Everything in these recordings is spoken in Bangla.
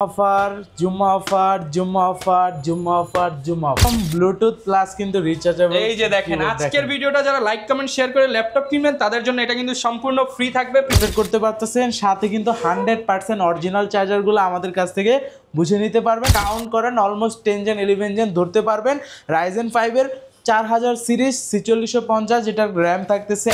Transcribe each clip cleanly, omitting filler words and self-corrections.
অফার জুম্মা অফার জুম্মা অফার জুম্মা অফার জুম্মা অফার ব্লুটুথ প্লাস কিন্তু রিচার্জেবল। এই যে দেখেন আজকের ভিডিওটা যারা লাইক কমেন্ট শেয়ার করে ল্যাপটপ কিনবেন তাদের জন্য এটা কিন্তু সম্পূর্ণ ফ্রি থাকবে। প্রিপেয়ার করতে পারতেছেন, সাথে কিন্তু 100% অরিজিনাল চার্জারগুলো আমাদের কাছ থেকে বুঝে নিতে পারবেন। কাউন্ট করেন অলমোস্ট 10 জেন 11 জেন ধরতে পারবেন। রাইজেন 5-এর 4000 সিরিজ 4650 যেটার র্যাম থাকতেছে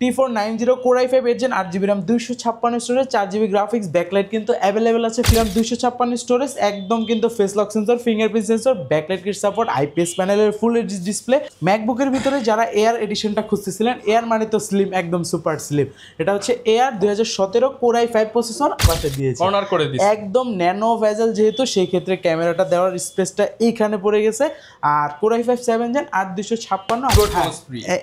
T490 Core i5 8 8GB RAM 256 storage 4GB graphics backlight কিন্তু অ্যাভেলেবেল আছে। ফিল্ম 256 স্টোরেজ একদম কিন্তু face lock sensor fingerprint sensor backlight kit support IPS প্যানেলের ফুল এইচডি ডিসপ্লে। ম্যাকবুকের ভিতরে যারা এয়ার এডিশনটা খুঁজতেছিলেন, এয়ার মানে তো স্লিম, একদম সুপার স্লিম, এটা হচ্ছে এয়ার 2017 Core i5 প্রসেসর পাশে দিয়েছে, কর্নার করে দিয়েছে একদম ন্যানো ভেজেল, যেহেতু সেই ক্ষেত্রে ক্যামেরাটা দেওয়ার স্পেসটা এইখানে পড়ে গেছে। আর Core i5 7 জেন 8256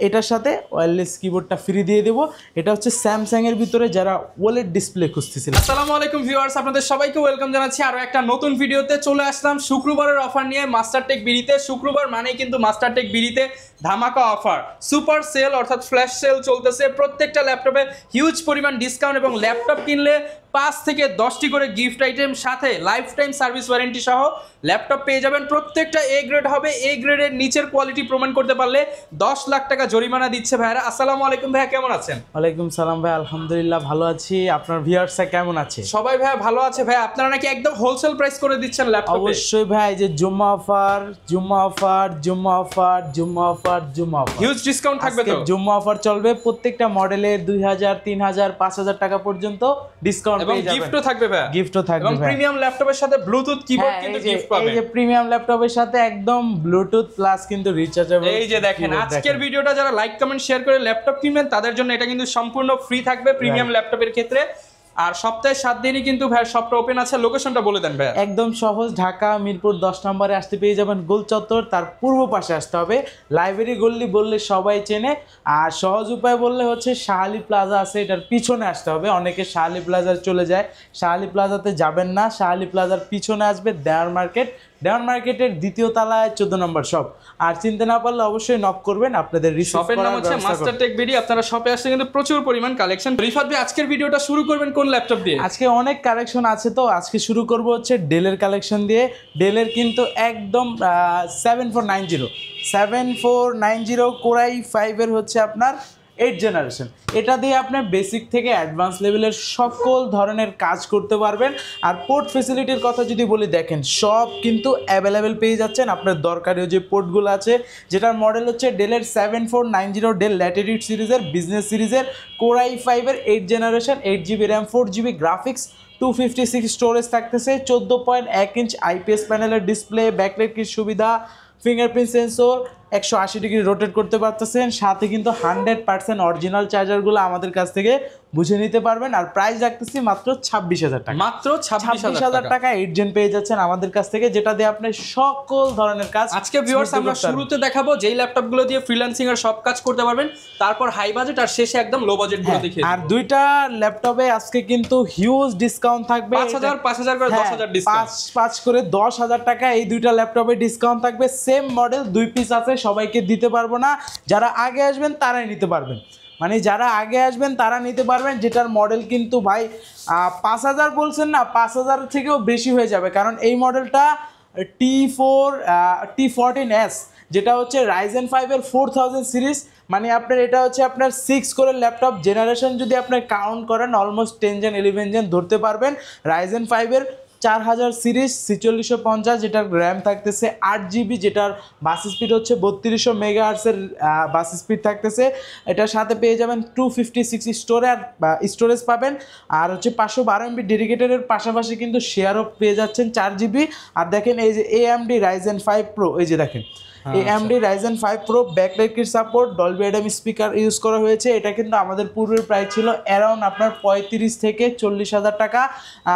এটার সাথে ওয়্যারলেস কিবোর্ডটা ফ্রি দিয়ে দেবো। এটা হচ্ছে স্যামসাং এর ভিতরে যারা ওয়ালেট ডিসপ্লে খুঁজতেছিলেন। আসসালামু আলাইকুম ভিউয়ার্স, আপনাদের সবাইকে ওয়েলকাম জানাচ্ছি আরো একটা নতুন ভিডিওতে। চলে আসলাম শুক্রবারের অফার নিয়ে মাস্টারটেক বিডিতে। শুক্রবার মানেই কিন্তু মাস্টারটেক বিডিতে ধামাকা অফার, সুপার সেল অর্থাৎ ফ্ল্যাশ সেল চলতেছে। প্রত্যেকটা ল্যাপটপে হিউজ পরিমাণ ডিসকাউন্ট এবং ল্যাপটপ কিনলে 5 থেকে 10টি করে গিফট আইটেম, সাথে লাইফ টাইম সার্ভিস ওয়ারেন্টি সহ ল্যাপটপ পেয়ে যাবেন। প্রত্যেকটা এ গ্রেড হবে, এ গ্রেডের নিচের কোয়ালিটি প্রমাণ করতে পারলে 10 লাখ টাকা জরিমানা দিচ্ছে ভাইরা। আসসালামু আলাইকুম ভাইয়া, কেমন আছেন? ওয়ালাইকুম সালাম ভাই, আলহামদুলিল্লাহ ভালো আছি। আপনার ভিউয়ার্সরা কেমন আছে? সবাই ভাইয়া ভালো আছে। ভাই আপনারা নাকি একদম হোলসেল প্রাইস করে দিচ্ছেন ল্যাপটপ? অবশ্যই ভাই, যে জুম্মা অফার জুম্মা অফার জুম্মা অফার জুম্মা অফার জুম্মা অফার, হিউজ ডিসকাউন্ট থাকবে তো। জুম্মা অফার চলবে প্রত্যেকটা মডেলে 2000 3000 5000 টাকা পর্যন্ত ডিসকাউন্ট এবং পেয়ে যাবেন। গিফটও থাকবে ভাই, গিফটও থাকবে এবং প্রিমিয়াম ল্যাপটপের সাথে ব্লুটুথ কিবোর্ড কিন্তু গিফট পাবেন। এই যে প্রিমিয়াম ল্যাপটপের সাথে একদম ব্লুটুথ প্লাস কিন্তু রিচার্জেবল। এই যে দেখেন আজকের ভিডিওটা যারা লাইক কমেন্ট শেয়ার করে ল্যাপটপ কিনবেন তাদের জন্য এটা কিন্তু সম্পূর্ণ ফ্রি থাকবে প্রিমিয়াম ল্যাপটপের ক্ষেত্রে। আর সপ্তাহে 7 দিনই কিন্তু ভাই শপটা ওপেন আছে। লোকেশনটা বলে দেন ভাই। একদম সহজ, ঢাকা মিরপুর 10 নম্বরে আসতে পেয়ে যাবেন গোল চত্বর, তার পূর্ব পাশে আসতে হবে। লাইব্রেরি গল্লি বললে সবাই চেনে, আর সহজ উপায় বললে হচ্ছে শাহালি প্লাজা আছে, এটার পিছনে আসতে হবে। অনেকে শাহালি প্লাজার চলে যায়, শাহালি প্লাজাতে যাবেন না, শাহালি প্লাজার পিছনে আসবে দেওয়ার মার্কেট, দেওয়ান মার্কেটের দ্বিতীয় তলায় 14 নম্বর শপ। আর চিনতে না পারলে অবশ্যই নক করবেন, আপনাদের শপের নাম হচ্ছে মাস্টারটেক বিডি। আপনারা শপে আসলে কিন্তু প্রচুর পরিমাণ কালেকশন। রিফাত ভাই আজকের ভিডিওটা শুরু করবেন কোন ল্যাপটপ দিয়ে? আজকে অনেক কালেকশন আছে, তো আজকে শুরু করব হচ্ছে ডেলের কালেকশন দিয়ে। ডেলের কিন্তু একদম 7490 Core i5 এর হচ্ছে আপনার 8 জেনারেশন। এটা দিয়ে আপনি বেসিক থেকে অ্যাডভান্স লেভেলের সকল ধরনের কাজ করতে পারবেন। আর পোর্ট ফেসিলিটির কথা যদি বলি, দেখেন সব কিন্তু অ্যাভেলেবেল পেয়ে যাচ্ছেন। আপনার দরকারি যে পোর্টগুলো আছে, যেটার মডেল হচ্ছে ডেলের 7490 ডেল ল্যাটিটিউড সিরিজের বিজনেস সিরিজের Core i5 এর 8 generation 8GB RAM 4GB graphics 256 storage থাকতেছে, 14.1 ইঞ্চ আইপিএস প্যানেলের ডিসপ্লে, ব্যাকলাইট কিট সুবিধা, ফিঙ্গারপ্রিন্ট সেন্সর, 180 ডিগ্রি রোটেট করতে পারতেছেন। সাথে কিন্তু 100% অরিজিনাল চার্জারগুলো আমাদের কাছ থেকে বুঝে নিতে পারবেন। আর প্রাইস রাখতেছি মাত্র 26000 টাকা। মাত্র 26000 টাকা 8 জেন পেয়ে যাচ্ছেন আমাদের কাছ থেকে, যেটা দিয়ে আপনি সকল ধরনের কাজ। আজকে ভিউয়ার্স আমরা শুরুতে দেখাবো যেই ল্যাপটপগুলো দিয়ে ফ্রিল্যান্সিং এর সব কাজ করতে পারবেন, তারপর হাই বাজেট আর শেষে একদম লো বাজেট গুলো দেখিয়ে দেব। আর দুইটা ল্যাপটপে আজকে কিন্তু হিউজ ডিসকাউন্ট থাকবে, 5000 করে 10000 ডিসকাউন্ট, 5 করে 10000 টাকা এই দুইটা ল্যাপটপে ডিসকাউন্ট থাকবে। সেম মডেল 2 পিস আছে, সবাইকে দিতে পারবো না, যারা আগে আসবেন তারাই নিতে পারবেন। মানে যারা আগে আসবেন তারা নিতে পারবেন, যেটার মডেল কিন্তু ভাই 5000 বলছেন না, 5000 থেকেও বেশি হয়ে যাবে, কারণ এই মডেলটা T14S, যেটা হচ্ছে রাইজেন 5 এর 4000 সিরিজ। মানে আপনার এটা হচ্ছে আপনার 6 করে ল্যাপটপ জেনারেশন যদি আপনার কাউন্ট করেন অলমোস্ট 10 জেন 11 জেন ধরতে পারবেন। রাইজেন 5 এর 4000 সিরিজ 4650, যেটার র্যাম থাকতেছে 8GB, যেটার বাস স্পিড হচ্ছে 3200 মেগাহার্টসের বাস স্পিড থাকতেছে। এটার সাথে পেয়ে যাবেন 256 স্টোরেজ পাবেন, আর হচ্ছে 512 MB ডেডিকেটেডের পাশাপাশি কিন্তু শেয়ারও পেয়ে যাচ্ছেন 4GB। আর দেখেন এই যে AMD Ryzen 5 Pro, এই যে দেখেন AMD Ryzen 5 Pro backlight kit support, Dolby atoms speaker use করা হয়েছে। এটা কিন্তু আমাদের পূর্বের প্রাইস ছিল অ্যারাউন্ড আপনার 35 থেকে 40000 টাকা।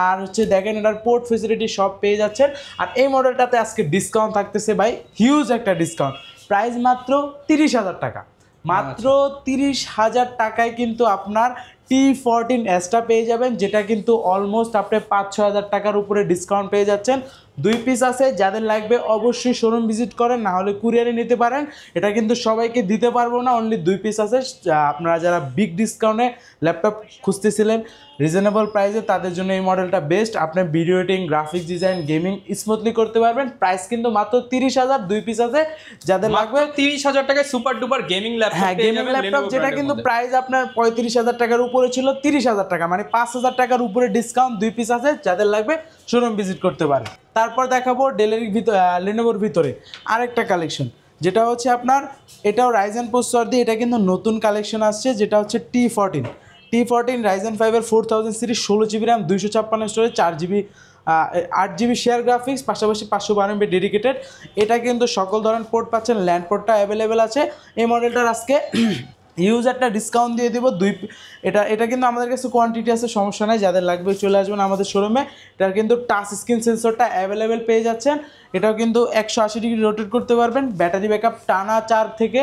আর হচ্ছে দেখেন এটার পোর্ট ফেসিলিটি সব পেয়ে যাচ্ছেন। আর এই মডেলটাতে আজকে ডিসকাউন্ট থাকতেছে ভাই, হিউজ একটা ডিসকাউন্ট, প্রাইস মাত্র 30000 টাকা। মাত্র 30000 টাকায় কিন্তু আপনার T14S টা পেয়ে যাবেন, যেটা কিন্তু অলমোস্ট আপনি 5-6 হাজার টাকার উপরে ডিসকাউন্ট পেয়ে যাচ্ছেন। 2 পিস আছে, যাদের লাগবে অবশ্যই শোরুম ভিজিট করেন, না হলে কুরিয়ারে নিতে পারেন। এটা কিন্তু সবাইকে দিতে পারবো না, অনলি 2 পিস আছে। আপনারা যারা বিগ ডিসকাউন্টে ল্যাপটপ খুঁজতেছিলেন রিজনেবল প্রাইসে, তাদের জন্য এই মডেলটা বেস্ট। আপনি video editing, graphics design, gaming smoothly করতে পারবেন। প্রাইস কিন্তু মাত্র 30,000, 2 পিস আছে, যাদের লাগবে 30,000 টাকায় সুপার ডুপার গেমিং ল্যাপটপ। হ্যাঁ, গেমিং ল্যাপটপ যেটা কিন্তু প্রাইস আপনার 35,000 টাকার উপরে ছিল, 30,000 টাকা, মানে 5,000 টাকার উপরে ডিসকাউন্ট। 2 পিস আছে, যাদের লাগবে শোরুম ভিজিট করতে পারেন। তারপর দেখাবো ডেলের ভিতরে, লেনোভোর ভিতরে আরেকটা কালেকশন, যেটা হচ্ছে আপনার এটাও রাইজেন প্রসেসর দিয়ে, এটা কিন্তু নতুন কালেকশন আসছে, যেটা হচ্ছে T14 Ryzen 5 4000 series, 16GB RAM, 256 storage, 4GB 8GB share graphics, পাশাপাশি 512 MB ডেডিকেটেড। এটা কিন্তু সকল ধরনের পোর্ট পাচ্ছেন, ল্যান্ড পোর্টটা অ্যাভেলেবেল আছে। এই মডেলটার আজকে ইউজারটা ডিসকাউন্ট দিয়ে দেবো এটা কিন্তু আমাদের কাছে কোয়ান্টিটি আছে, সমস্যা নাই, যাদের লাগবে চলে আসবেন আমাদের শোরুমে। এটার কিন্তু টাচ স্ক্রিন সেন্সরটা অ্যাভেলেবেল পেয়ে যাচ্ছেন। এটাও কিন্তু 180 ডিগ্রি রোটেট করতে পারবেন। ব্যাটারি ব্যাকআপ টানা 4 থেকে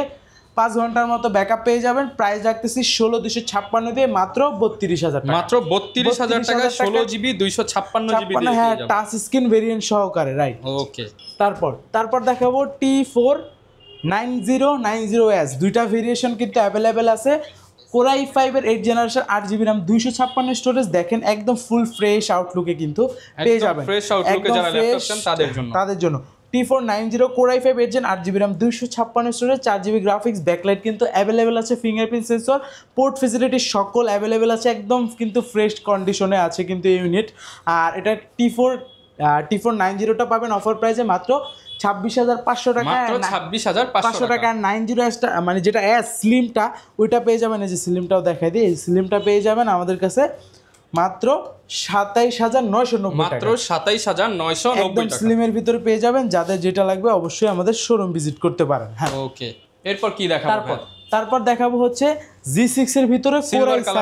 5 ঘন্টার মতো ব্যাকআপ পেয়ে যাবেন। প্রাইস রাখতেছি 16,256 দিয়ে মাত্র 32,000 টাকা। মাত্র 32,000 টাকা 16GB 256GB। হ্যাঁ, টাচ স্ক্রিন ভেরিয়েন্ট সহকারে, রাইট। ওকে, তারপর দেখাবো T49090S, দুইটা ভেরিয়েশন কিন্তু অ্যাভেলেবেল আছে। Core i5 এর 8 জেনারেশন, 8GB RAM, 256 স্টোরেজ। দেখেন একদম ফুল ফ্রেশ আউটলুকে কিন্তু পেয়ে যাবেন, ফ্রেশ আউটলুকে যারা ল্যাপটপ চান তাদের জন্য T490 Core i5 8 Gen 8GB RAM, 256 storage, 4GB graphics, backlight কিন্তু অ্যাভেলেবেল আছে, ফিঙ্গারপ্রিন্ট সেন্সর, পোর্ট ফেসিলিটি সকল অ্যাভেলেবেল আছে, একদম কিন্তু ফ্রেশ কন্ডিশনে আছে কিন্তু এই ইউনিট। আর এটা T490টা পাবেন অফার প্রাইসে মাত্র 26,500 টাকা, মাত্র 26,500 টাকা। আর 90S মানে যেটা এস স্লিমটা, ওইটা পেয়ে যাবেন, এই যে স্লিমটাও দেখাই দিই, এই স্লিমটা পেয়ে যাবেন আমাদের কাছে মাত্র 27,990 টাকা। মাত্র 27,990 একদম টাকা স্লিমের ভিতরে পেয়ে যাবেন। যাদের যেটা লাগবে অবশ্যই আমাদের শোরুম ভিজিট করতে পারেন। হ্যাঁ, ওকে, এরপর কি দেখাবো? তারপর দেখাবো হচ্ছে G6 এর ভিতরে Core i7,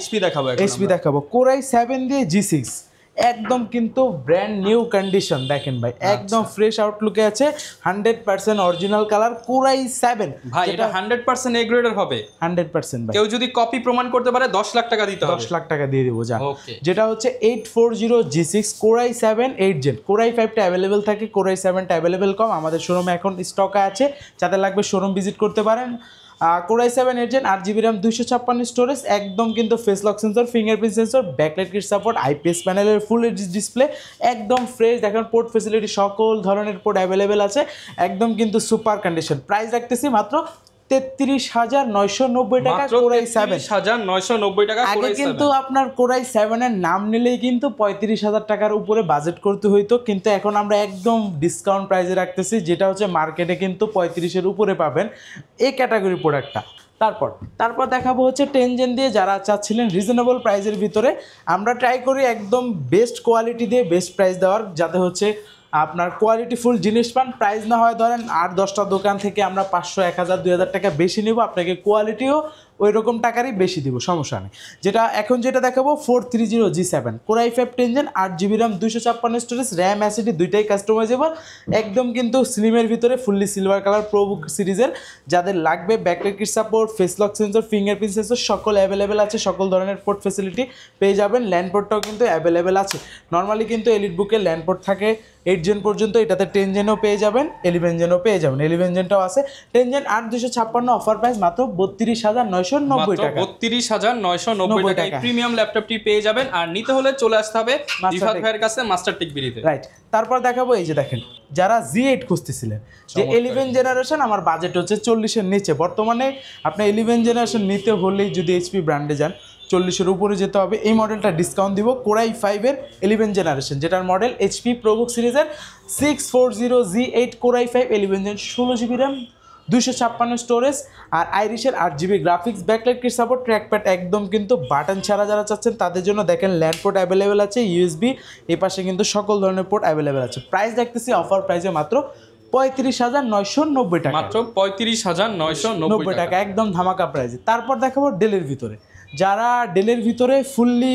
HP দেখাবো, HP দেখাবো। Core i7 দিয়ে G6 একদম কিন্তু ব্র্যান্ড নিউ কন্ডিশন। দেখেন ভাই, একদম ফ্রেশ আউটলুকে আছে, 100% অরিজিনাল কালার Core i7 ভাই। এটা 100% এ গ্রেডের হবে, 100% ভাই। কেউ যদি কপি প্রমাণ করতে পারে 10 লাখ টাকা দিতে হবে, 10 লাখ টাকা দিয়ে দেবো। যা, ওকে। যেটা হচ্ছে 840 G6 Core i7 8 Gen। Core i5টা available থাকে, Core i7টা অ্যাভেলেবেল কম। আমাদের শোরুমে এখন স্টকে আছে, যাদের লাগবে শোরুম ভিজিট করতে পারেন। Core i7 8 Gen 8GB RAM, 256 storage, একদম কিন্তু face lock sensor, fingerprint sensor, backlight kit support, IPS প্যানেলের ফুল এইচডি ডিসপ্লে, একদম ফ্রেশ। দেখেন পোর্ট ফেসিলিটি সকল ধরনের পোর্ট অ্যাভেলেবেল আছে, একদম কিন্তু সুপার কন্ডিশন। প্রাইস রাখতেছি মাত্র 33,990 টাকা Core i7। 33,990 টাকা। আগে কিন্তু আপনার Core i7 এর নাম নিলেই কিন্তু 35,000 টাকার উপরে বাজেট করতে হইতো, কিন্তু এখন আমরা একদম ডিসকাউন্ট প্রাইসে রাখতেছি, যেটা হচ্ছে মার্কেটে কিন্তু 35-এর উপরে পাবেন এই ক্যাটাগরি প্রোডাক্টটা। তারপর দেখাবো হচ্ছে 10 Gen দিয়ে, যারা চাচ্ছিলেন রিজনেবল প্রাইসের ভিতরে, আমরা ট্রাই করি একদম বেস্ট কোয়ালিটি দিয়ে বেস্ট প্রাইস দেওয়ার, যাতে হচ্ছে আপনার কোয়ালিটিফুল জিনিস পান। প্রাইস না হয় ধরেন 8-10টা দোকান থেকে আমরা 500, 1000, 2000 টাকা বেশি নেব, আপনাকে কোয়ালিটিও ওই রকম টাকারই বেশি দিব, সমস্যা নেই। যেটা দেখাবো 430 G7 Core i5 10 Gen 8GB RAM, 256 storage, RAM অ্যাসিডি দুইটাই কাস্টমাইজেবল, একদম কিন্তু স্লিমের ভিতরে ফুললি সিলভার কালার প্রোবুক সিরিজের। যাদের লাগবে backlight kit support, face lock sensor, fingerprint sensor সকল অ্যাভেলেবেল আছে, সকল ধরনের পোর্ট ফেসিলিটি পেয়ে যাবেন। ল্যান্ড পোর্টটাও কিন্তু অ্যাভেলেবেল আছে। নর্মালি কিন্তু এলিট বুকে ল্যান্ড পোর্ট থাকে 8 Gen পর্যন্ত, এটাতে 10 Genও পেয়ে যাবেন, 11 Genও পেয়ে যাবেন। 11 Genটাও আছে। 10 Gen 8,256 অফার প্রাইস মাত্র 32,990 টাকা। 32,990 টাকায় প্রিমিয়াম ল্যাপটপটি পেয়ে যাবেন। আর নিতে হলে চলে আসতে হবে রিফাত ভাইয়ের কাছে, মাস্টার টেক বিডিতে, রাইট। তারপর দেখাবো এই যে দেখেন, যারা G8 খুঁজতেছিলেন, যে 11 জেনারেশন, আমার বাজেট হচ্ছে 40-এর নিচে। বর্তমানে আপনি 11 জেনারেশন নিতে হলেই যদি HP ব্র্যান্ডে যান 40-এর উপরে যেতে হবে। এই মডেলটা ডিসকাউন্ট দিব, Core i5 এর 11 জেনারেশন, যেটার মডেল HP ProBook সিরিজের 640 G8 Core i5 11 Gen, 16GB RAM, 256 storage, আর আইরিশের 8GB graphics, backlight kit support, trackpad, একদম কিন্তু বাটন ছাড়া যারা চাচ্ছেন তাদের জন্য দেখেন ল্যান্ড পোর্ট অ্যাভেলেবেল আছে, USB, এই পাশে কিন্তু সকল ধরনের পোর্ট অ্যাভেলেবেল আছে। প্রাইস দেখতেছি অফার প্রাইসে মাত্র 35,990 টাকা, মাত্র 35,990 টাকা, একদম ধামাকা প্রাইসে। তারপর দেখাবো ডেলের ভিতরে, যারা ডেলের ভিতরে ফুললি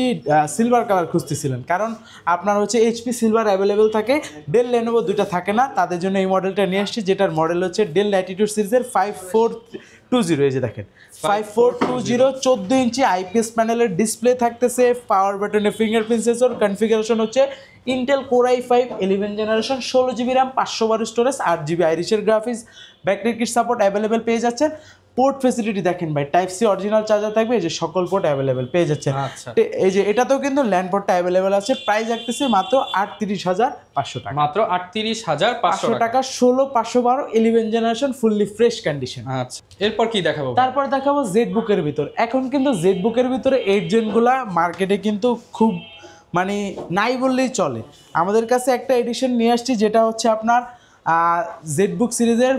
সিলভার কালার খুঁজতেছিলেন, কারণ আপনার হচ্ছে এইচপি সিলভার অ্যাভেলেবেল থাকে, ডেল লেনোভো দুইটা থাকে না, তাদের জন্য এই মডেলটা নিয়ে আসছি, যেটার মডেল হচ্ছে ডেল ল্যাটিটিউড সিরিজের 5420। এই যে দেখেন 5420, 14 ইঞ্চি আইপিএস প্যানেলের ডিসপ্লে থাকতেছে, পাওয়ার বাটনে ফিঙ্গারপ্রিন্ট সেন্সর, কনফিগারেশন হচ্ছে Intel core i5 11 generation, 16GB RAM, 512 storage, 8GB আইরিশের graphics, backlight kit support available পেয়ে যাচ্ছেন। পোর্ট ফেসিলিটি দেখেন ভাই, টাইপ সি অরিজিনাল চার্জার থাকবে, এই যে সকল পোর্ট অ্যাভেলেবেল পেয়ে যাচ্ছেন। আচ্ছা, এই যে এটাতেও কিন্তু ল্যান্ড পোর্টটা অ্যাভেলেবেল আছে। প্রাইস রাখতেছে মাত্র 38,500 টাকা, মাত্র 38,500 টাকা। 16/512 11 জেনারেশন ফুললি ফ্রেশ কন্ডিশন। আচ্ছা, এরপর কি দেখাবো? তারপর দেখাবো জেড বুকের ভিতর। এখন কিন্তু জেড বুকের ভিতরে 8 জেনগুলা মার্কেটে কিন্তু খুব মানে নাই বললেই চলে। আমাদের কাছে একটা এডিশন নিয়ে আসছি, যেটা হচ্ছে আপনার জেড বুক সিরিজের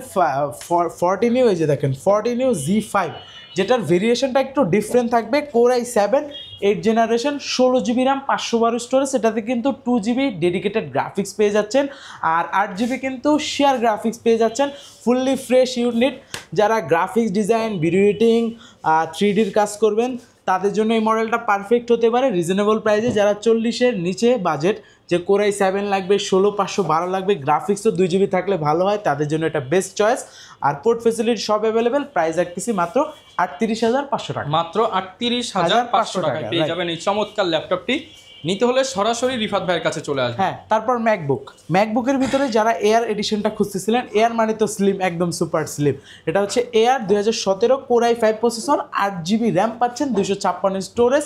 40 নিউ। এই যে দেখেন 40 নিউ Z5, যেটার ভেরিয়েশনটা একটু ডিফারেন্ট থাকবে। Core i7 8 generation, 16GB RAM, 512 storage. এটাতে কিন্তু 2GB ডেডিকেটেড গ্রাফিক্স পেয়ে যাচ্ছেন, আর 8GB কিন্তু শেয়ার গ্রাফিক্স পেয়ে যাচ্ছেন। Fully fresh unit. যারা গ্রাফিক্স ডিজাইন, ভিডিও এডিটিং, 3Dর কাজ করবেন, তাদের জন্য এই মডেলটা পারফেক্ট হতে পারে রিজনেবল প্রাইসে। যারা 40-এর নিচে বাজেট, যে কোর i7 লাগবে, 16/512 লাগবে, গ্রাফিক্সও 2GB থাকলে ভালো হয়, তাদের জন্য এটা বেস্ট চয়েস। আর পোর্ট ফেসিলিটি সব অ্যাভেলেবেল। প্রাইস রাখতেছি মাত্র 38,500 টাকা, মাত্র 38,500 টাকায় পেয়ে যাবেন এই চমৎকার ল্যাপটপটি। নিতে হলে সরাসরি রিফাত ভাইয়ের কাছে চলে আসবেন। হ্যাঁ, তারপর ম্যাকবুকের ভিতরে যারা এয়ার এডিশনটা খুঁজতেছিলেন, এয়ার মানে তো স্লিম, একদম সুপার স্লিম। এটা হচ্ছে air 2017 core i5 processor, 8GB RAM পাচ্ছেন, 256 স্টোরেজ,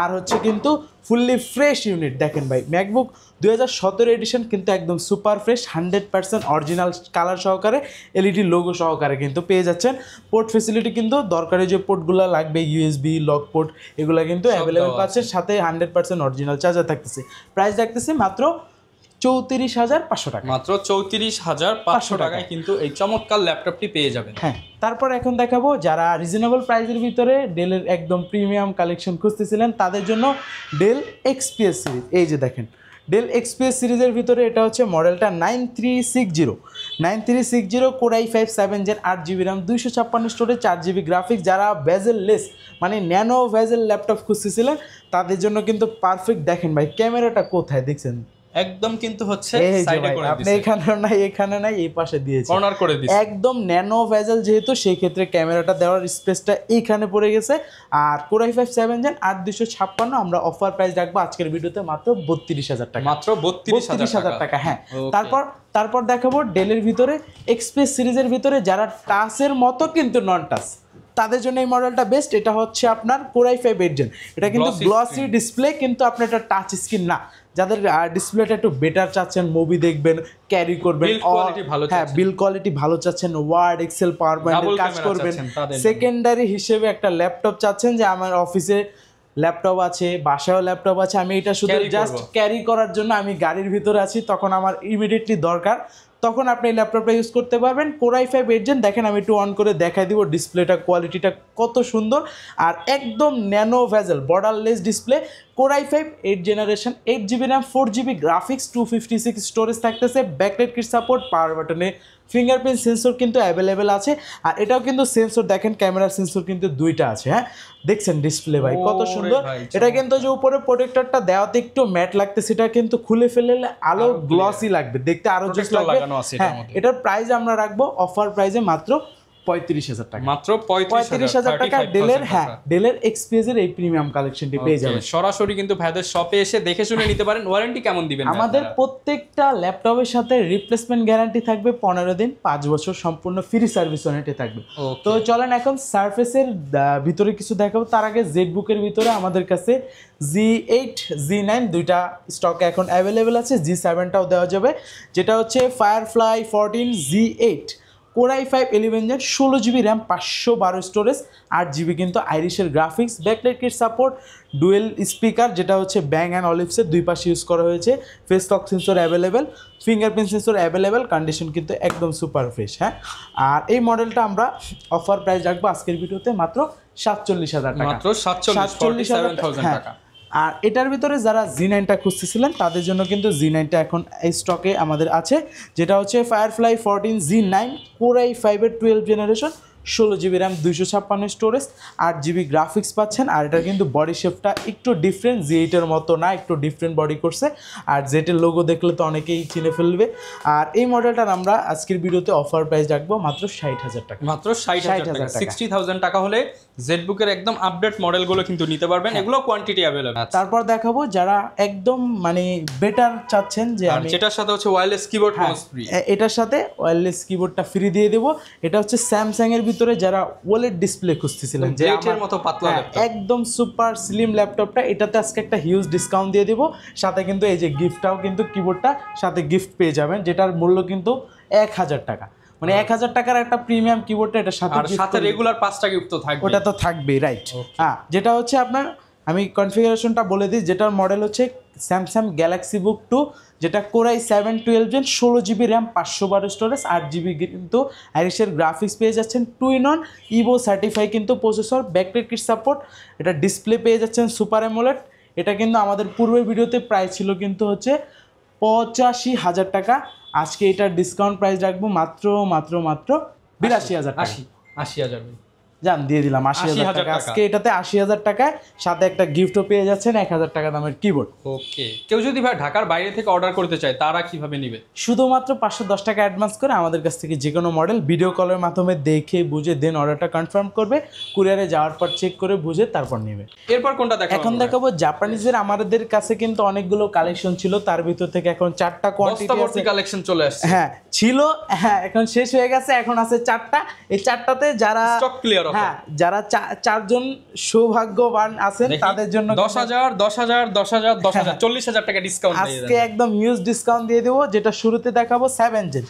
আর হচ্ছে কিন্তু ফুললি ফ্রেশ ইউনিট। দেখেন ভাই, ম্যাকবুক 2017 এডিশন কিন্তু একদম সুপার ফ্রেশ, 100% অরিজিনাল কালার সহকারে, এলইডি লোগো সহকারে কিন্তু পেয়ে যাচ্ছেন। পোর্ট ফেসিলিটি কিন্তু দরকারি যে পোর্টগুলো লাগবে, ইউএসবি, লক পোর্ট, এগুলো কিন্তু অ্যাভেলেবেল পাচ্ছেন, সাথে 100% অরিজিনাল চার্জার থাকতেছে। প্রাইস রাখতেছে মাত্র 34,500 টাকা, মাত্র 34,500 টাকায় কিন্তু এই চমৎকার ল্যাপটপটি পেয়ে যাবেন। হ্যাঁ, তারপর এখন দেখাবো যারা রিজনেবল প্রাইসের ভিতরে ডেলের একদম প্রিমিয়াম কালেকশন খুঁজতেছিলেন, তাদের জন্য ডেল XPS সিরিজ। এই যে দেখেন ডেল XPS সিরিজের ভিতরে এটা হচ্ছে মডেলটা 9360 core i5 7 gen, 8GB RAM, 256 storage, 4GB graphics. যারা ভেজেল লেস মানে ন্যানো ভেজেল ল্যাপটপ খুঁজতেছিলেন, তাদের জন্য কিন্তু পারফেক্ট। দেখেন ভাই, ক্যামেরাটা কোথায় দেখছেন, একদম কিন্তু হচ্ছে এই যে সাইডে ভাই, করে আপনি দিয়েছে, এখানে নাই এই পাশে দিয়েছে, কর্নার করে দিয়েছে। একদম ন্যানো ভেজেল, যেহেতু সেই ক্ষেত্রে ক্যামেরাটা দেওয়ার স্পেসটা এইখানে পড়ে গেছে। আর কোর i5 7 জেন 8256 আমরা অফার প্রাইস রাখবো আজকের ভিডিওতে মাত্র 32,000 টাকা, মাত্র 32,000 টাকা। হ্যাঁ, Okay. তারপর দেখাবো ডেলের ভিতরে এক্সপ্রেস সিরিজের ভিতরে যারা টাচের মতো কিন্তু নন টাচ, তাদের জন্য এই মডেলটা বেস্ট। এটা হচ্ছে আপনার কোর i5 8 জেন, এটা কিন্তু গ্লসি ডিসপ্লে, কিন্তু আপনার এটা টাচ স্ক্রিন না। যাদের ডিসপ্লেটা একটু বেটার চাচ্ছেন, মুভি দেখবেন, ক্যারি করবেন, হ্যাঁ বিল কোয়ালিটি ভালো চাচ্ছেন, ওয়ার্ড, এক্সেল, পাওয়ার পয়েন্টের কাজ করবেন, সেকেন্ডারি হিসেবে একটা ল্যাপটপ চাচ্ছেন, যে আমার অফিসে ল্যাপটপ আছে, বাসায়ও ল্যাপটপ আছে, আমি এটা শুধু জাস্ট ক্যারি করার জন্য, আমি গাড়ির ভিতরে আছি, তখন আমার ইমিডিয়েটলি দরকার, তখন আপনি এই ল্যাপটপটা ইউজ করতে পারবেন। কোর i5 8 জেন, দেখেন আমি একটু অন করে দেখাই দিব ডিসপ্লেটা, কোয়ালিটিটা কত সুন্দর, আর একদম nano bezel borderless display. Core i5 8 generation, 8GB RAM, 4GB graphics, 256 storage থাকতেছে, ব্যাকলাইট কিট সাপোর্ট, পাওয়ার বাটনে ফিঙ্গারপ্রিন্ট সেন্সর কিন্তু অ্যাভেলেবেল আছে। আর এটাও কিন্তু সেন্সর দেখেন, ক্যামেরার সেন্সর কিন্তু দুইটা আছে। হ্যাঁ, দেখছেন ডিসপ্লে ভাই কত সুন্দর। এটা কিন্তু যে উপরে প্রোটেক্টরটা দেওয়াতে একটু ম্যাট লাগতেছে, সেটা কিন্তু খুলে ফেললে আলো গ্লসি লাগবে, দেখতে আরো জোস লাগবে। হ্যাঁ, এটার প্রাইস আমরা রাখবো অফার প্রাইসে মাত্র 35,000 টাকা, মাত্র 35,000 টাকা ডেলের। হ্যাঁ, ডেলের XPS এর এই প্রিমিয়াম কালেকশনটি পেয়ে যাবেন। সরাসরি কিন্তু ভাইদের শপে এসে দেখে শুনে নিতে পারেন। ওয়ারেন্টি কেমন দিবেন? আমাদের প্রত্যেকটা ল্যাপটপের সাথে রিপ্লেসমেন্ট গ্যারান্টি থাকবে 15 দিন, 5 বছর সম্পূর্ণ ফ্রি সার্ভিস ওয়ারেন্টি থাকবে। তো চলেন এখন সারফেসের ভিতরে কিছু দেখাবো। তার আগে জেড বুকের ভিতরে আমাদের কাছে Z8 Z9 দুইটা স্টকে এখন অ্যাভেলেবেল আছে, G7টাও দেওয়া যাবে, যেটা হচ্ছে Firefly 14 Z8 core i5 11 gen, 16GB RAM, 512 storage, 8GB কিন্তু আইরিশের graphics, backlight kit support, dual speaker, যেটা হচ্ছে ব্যাং অ্যান্ড অলিভসের দুই পাশে ইউজ করা হয়েছে, face lock sensor available, fingerprint sensor available, condition কিন্তু একদম সুপার ফ্রেশ। হ্যাঁ, আর এই মডেলটা আমরা অফার প্রাইস রাখবো আজকের ভিডিওতে মাত্র 47,000 টাকা, মাত্র 47,000 টাকা। আর এটার ভিতরে যারা Z9টা খুঁজতেছিলেন, তাদের জন্য কিন্তু Z9টা এখন এই স্টকে আমাদের আছে, যেটা হচ্ছে ফায়ারফ্লাই 14 Z9 কোর i5 এর 12 generation, 16GB RAM 256 storage 8GB graphics পাচ্ছেন। আর এটা কিন্তু বডি শেপটা একটু ডিফারেন্ট, Z8-এর মতো না, একটু ডিফারেন্ট বডি করছে। আর Z8-এর লোগো দেখলে তো অনেকেই চিনে ফেলবে। আর এই মডেলটার আমরা আজকের ভিডিওতে অফার প্রাইস রাখবো মাত্র 60,000 টাকা। মাত্র 60,000 টাকা, 60,000 টাকা হলে জেটবুকের একদম আপডেট মডেলগুলো কিন্তু নিতে পারবেন। এগুলো কোয়ান্টিটি অ্যাভেলেবল। তারপর দেখাবো যারা একদম মানে বেটার চাচ্ছেন যে আমি যেটার সাথে হচ্ছে ওয়্যারলেস কিবোর্ড মাউস ফ্রি, এটার সাথে ওয়্যারলেস কিবোর্ডটা ফ্রি দিয়ে দেব। এটা হচ্ছে স্যামসাং এর ভিতরে যারা ওলেড ডিসপ্লে খুঁজতেছিলেন যে এর মতো পাতলা ল্যাপটপ, একদম সুপার স্লিম ল্যাপটপটা, এটাতে আজকে একটা হিউজ ডিসকাউন্ট দিয়ে দেব। সাথে কিন্তু এই যে গিফটটাও কিন্তু কিবোর্ডটা সাথে গিফট পেয়ে যাবেন, যেটার মূল্য কিন্তু 1000 টাকা। মানে 1000 টাকার একটা প্রিমিয়াম কিবোর্ডটা এটার সাথে, আর সাথে রেগুলার 5টা গিফট তো থাকবে। ওটা তো থাকবেই, রাইট। হ্যাঁ, যেটা হচ্ছে আপনার আমি কনফিগারেশনটা বলে দিই, যেটার মডেল হচ্ছে স্যামসাং গ্যালাক্সি বুক 2, যেটা core i 712 gen, 16GB RAM 512 storage 8GB কিন্তু আইরিশের গ্রাফিক্স পেয়ে যাচ্ছেন। 2-in-1 ইভো সার্টিফাই কিন্তু প্রসেসর, ব্যাকলাইট কিট সাপোর্ট, এটা ডিসপ্লে পেয়ে যাচ্ছেন সুপার অ্যামোলেড। এটা কিন্তু আমাদের পূর্বের ভিডিওতে প্রাইস ছিল কিন্তু হচ্ছে 85,000 টাকা। আজকে এটার ডিসকাউন্ট প্রাইস রাখবো মাত্র 82,000 টাকা। 80,000 জান দিয়ে দিলাম 80,000 টাকা। আজকে এটাতে 80,000 টাকায় সাথে একটা গিফটও পেয়ে যাচ্ছেন 1,000 টাকা দামের কিবোর্ড। ওকে, কেউ যদি ভাই ঢাকার বাইরে থেকে অর্ডার করতে চায় তারা কিভাবে নেবে? শুধুমাত্র 510 টাকা অ্যাডভান্স করে আমাদের কাছ থেকে যে কোনো মডেল ভিডিও কলের মাধ্যমে দেখে বুঝে দেন অর্ডারটা কনফার্ম করবে, কুরিয়ারে যাওয়ার পর চেক করে বুঝে তারপর নেবে। এরপর কোনটা দেখাবো? এখন দেখাবো জাপানিজের। আমাদের কাছে কিন্তু অনেকগুলো কালেকশন ছিল, তার ভিতর থেকে এখন 4টা কোয়ান্টিটি আছে, কালেকশন চলে আসছে। হ্যাঁ ছিল, হ্যাঁ এখন শেষ হয়ে গেছে, এখন আছে 4টা। এই 4টাতে যারা স্টক ক্লিয়ার, হ্যাঁ যারা 4জন সৌভাগ্যবান আছেন তাদের জন্য 10,000 10,000 10,000 10,000 40,000 টাকা ডিসকাউন্ট আজকে একদম হিউজ ডিসকাউন্ট দিয়ে দেবো। যেটা শুরুতে দেখাবো 7 জেন,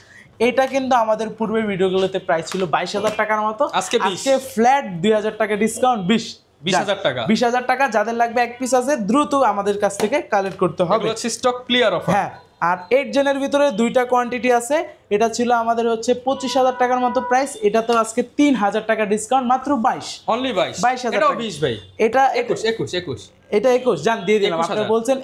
এটা কিন্তু আমাদের পূর্বের ভিডিওগুলোতে প্রাইস ছিল 22,000 টাকার মতো, আজকে ফ্ল্যাট 2,000 টাকা ডিসকাউন্ট, 20,000 টাকা। 20,000 টাকা। যাদের লাগবে এক পিস আছে দ্রুত আমাদের কাছ থেকে কালেক্ট করতে হবে, স্টক ক্লিয়ার অফার। হ্যাঁ, আর 8 জেনের ভিতরে 2টা কোয়ান্টিটি আছে। এটা ছিল আমাদের হচ্ছে 25,000 টাকার মতো প্রাইস, এটা তো আজকে 3,000 টাকা ডিসকাউন্ট, মাত্র 22 অনলি 22,000। এটাও 20 ভাই, এটা 21 এটা 21 জান দিয়ে দিলাম। আপনি বলছেন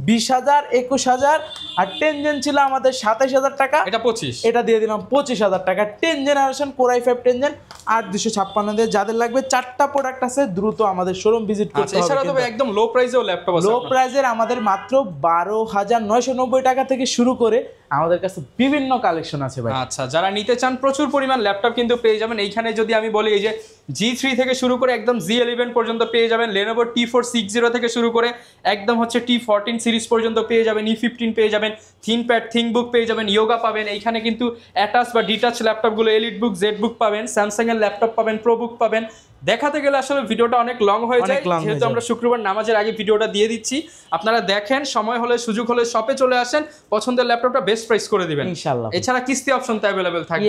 20,000 21,000, আর 10 জেন ছিল আমাদের 27,000 টাকা, এটা 25, এটা দিয়ে দিলাম 25,000 টাকা। 10 জেনারেশন কোরাই 5 10 জেন 8256 দিয়ে। যাদের লাগবে 4টা প্রোডাক্ট আছে দ্রুত আমাদের শোরুম ভিজিট করতে হবে। এছাড়া তবে একদম লো প্রাইসেও ল্যাপটপ আছে, লো প্রাইসের আমাদের মাত্র 12,990 টাকা থেকে শুরু করে আমাদের কাছে বিভিন্ন কালেকশন আছে ভাই। আচ্ছা, যারা নিতে চান প্রচুর পরিমাণ ল্যাপটপ কিন্তু পেয়ে যাবেন এইখানে। যদি আমি বলি এই যে G3 থেকে শুরু করে একদম Z11 পর্যন্ত পেয়ে যাবেন, Lenovo T460 থেকে শুরু করে একদম হচ্ছে T14 সিরিজ পর্যন্ত পেয়ে যাবেন, E15 পেয়ে যাবেন, ThinkPad ThinkBook পেয়ে যাবেন, Yoga পাবেন। এইখানে কিন্তু অ্যাটাচ বা ডিটাচ ল্যাপটপগুলো এলিটবুক জেটবুক পাবেন, স্যামসাং এর ল্যাপটপ পাবেন, প্রোবুক পাবেন। দেখাতে গেলে আসলে ভিডিওটা অনেক লং হয়ে যায়, যেহেতু আমরা শুক্রবার নামাজের আগে ভিডিওটা দিয়ে দিচ্ছি। আপনারা দেখেন, সময় হলে সুযোগ হলে শপে চলে আসেন, পছন্দের ল্যাপটপটা বেস্ট প্রাইস করে দিবেন ইনশাআল্লাহ। এছাড়া কিস্তি অপশন তো अवेलेबल থাকবে,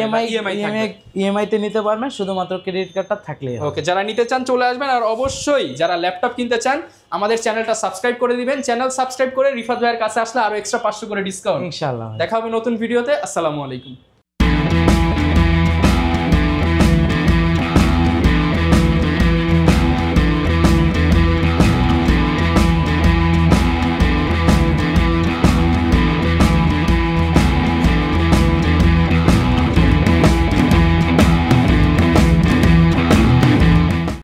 ইএমআই তে নিতে পারবেন, শুধুমাত্র ক্রেডিট কার্ডটা থাকলেই হবে। ওকে, যারা নিতে চান চলে আসবেন। আর অবশ্যই যারা ল্যাপটপ কিনতে চান আমাদের চ্যানেলটা সাবস্ক্রাইব করে দিবেন। চ্যানেল সাবস্ক্রাইব করে রিফাত ভাইয়ের কাছে আসলে আরো এক্সট্রা 500 করে ডিসকাউন্ট ইনশাআল্লাহ। দেখা হবে নতুন ভিডিওতে। আসসালামু আলাইকুম।